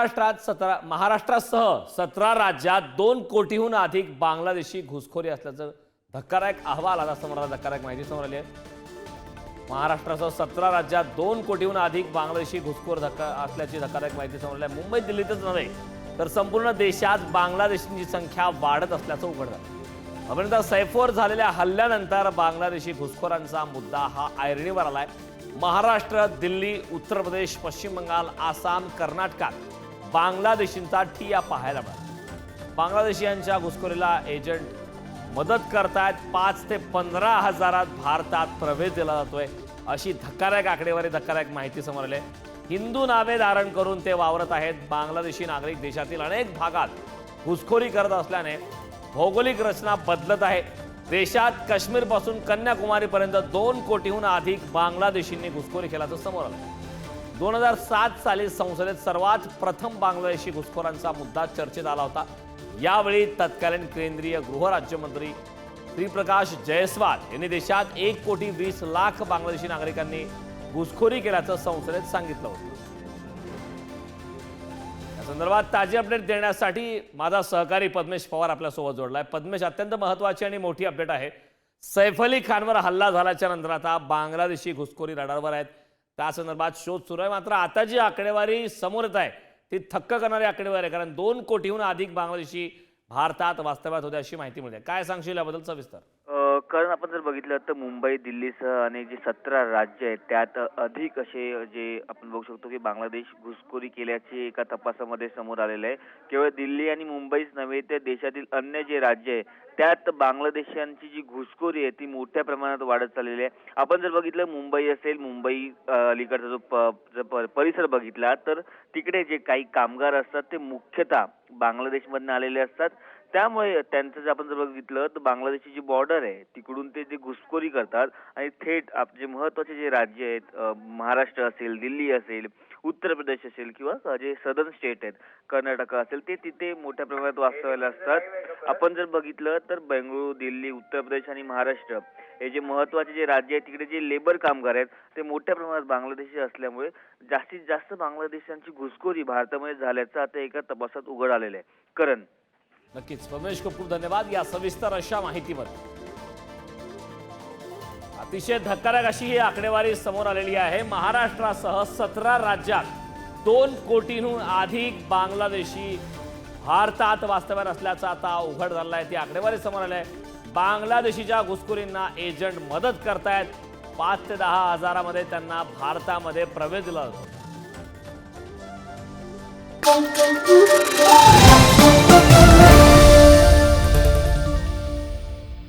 महाराष्ट्रासह 17 राज्यात 2 कोटीहून अधिक बांगलादेशी घुसखोरी असल्याचं धक्कादायक अहवाल आता समोर आला. धक्कादायक माहिती समोर आली आहे. महाराष्ट्रासह 17 राज्यात 2 कोटीहून अधिक बांगलादेशी घुसखोर असल्याची धक्कादायक माहिती समोर आली आहे. मुंबई दिल्लीतच नव्हे तर संपूर्ण देशात बांगलादेशींची संख्या वाढत असल्याचं उघड झालं. अभिनेता सैफवर झालेल्या हल्ल्यानंतर बांगलादेशी घुसखोरांचा मुद्दा हा ऐरणीवर आलाय. महाराष्ट्र, दिल्ली, उत्तर प्रदेश, पश्चिम बंगाल, आसाम, कर्नाटकात बांगलादेशींचा ठिया पाहायला मिळाला. बांगलादेशीयांच्या घुसखोरीला एजंट मदत करतायत. 5 ते 15 हजारात भारतात प्रवेश दिला जातोय अशी धक्कादायक आकडेवारी, धक्कादायक माहिती समोर आली. हिंदू नावे धारण करून ते वावरत आहेत. बांगलादेशी नागरिक देशातील अनेक भागात घुसखोरी करत असल्याने भौगोलिक रचना बदलत आहे. देशात काश्मीरपासून कन्याकुमारीपर्यंत 2 कोटीहून अधिक बांगलादेशींनी घुसखोरी केल्याचं समोर आलं. 2007 साली संसदेत सर्वात प्रथम बांगलादेशी घुसखोरांचा मुद्दा चर्चेत आला होता. यावेळी तत्कालीन केंद्रीय गृहराज्यमंत्री श्रीप्रकाश जयस्वाल यांनी देशात 1,20,00,000 बांगलादेशी नागरिकांनी घुसखोरी केल्याचं संसदेत सांगितलं होतं. या संदर्भात ताजी अपडेट देण्यासाठी माझा सहकारी पद्मेश पवार आपल्यासोबत जोडलाय. पद्मेश, अत्यंत महत्त्वाची आणि मोठी अपडेट आहे. सैफ अली खानवर हल्ला झाल्याच्या नंतर आता बांगलादेशी घुसखोरी रडारवर आहेत. त्या संदर्भात शोध सुरू आहे. मात्र आता जी आकडेवारी समोर येत आहे ती थक्क करणारी आकडेवारी आहे. कारण 2 कोटीहून अधिक बांगलादेशी भारतात वास्तव्यात होते अशी माहिती मिळते. काय सांगशील याबद्दल सविस्तर? कारण आपण जर बघितलं तर मुंबई, दिल्लीसह अनेक जे 17 राज्य आहेत त्यात अधिक असे जे आपण बघू शकतो की बांगलादेश घुसखोरी केल्याचे एका तपासामध्ये समोर आलेलं आहे. केवळ दिल्ली आणि मुंबईच नव्हे तर देशातील अन्य जे राज्य आहे त्यात बांगलादेशांची जी घुसखोरी आहे ती मोठ्या प्रमाणात वाढत चाललेली आहे. आपण जर बघितलं मुंबई असेल, मुंबई अलीकडचा जो परिसर बघितला तर तिकडे जे काही कामगार असतात ते मुख्यतः बांगलादेशमधून आलेले असतात. त्यामुळे त्यांचं जर आपण जर बघितलं तर बांगलादेशची जी बॉर्डर आहे तिकडून ते जे घुसखोरी करतात आणि थेट जे महत्वाचे जे राज्य आहेत, महाराष्ट्र असेल, दिल्ली असेल, उत्तर प्रदेश असेल किंवा जे सदर्न स्टेट आहेत, कर्नाटक असेल, ते तिथे मोठ्या प्रमाणात वास्तव्याला असतात. आपण जर बघितलं तर बेंगळुरू, दिल्ली, उत्तर प्रदेश आणि महाराष्ट्र हे जे महत्वाचे जे राज्य आहेत तिकडे जे लेबर कामगार आहेत ते मोठ्या प्रमाणात बांगलादेशी असल्यामुळे जास्तीत जास्त बांगलादेशांची घुसखोरी भारतामध्ये झाल्याचं आता एका तपासात उघड आलेलं आहे. करण, नक्कीच पद्मेश, खूप खूप धन्यवाद या सविस्तर अशा माहितीबद्दल. अतिशय धक्कादायक अशी ही आकडेवारी समोर आलेली आहे. महाराष्ट्रासह 17 राज्यात 2 कोटींहून अधिक बांगलादेशी भारतात वास्तव्यात असल्याचं आता उघड झालं आहे. ती आकडेवारी समोर आली आहे. बांगलादेशीच्या घुसखोरींना एजंट मदत करतायत. 5 ते 10 हजारामध्ये त्यांना भारतामध्ये प्रवेश दिला जातो.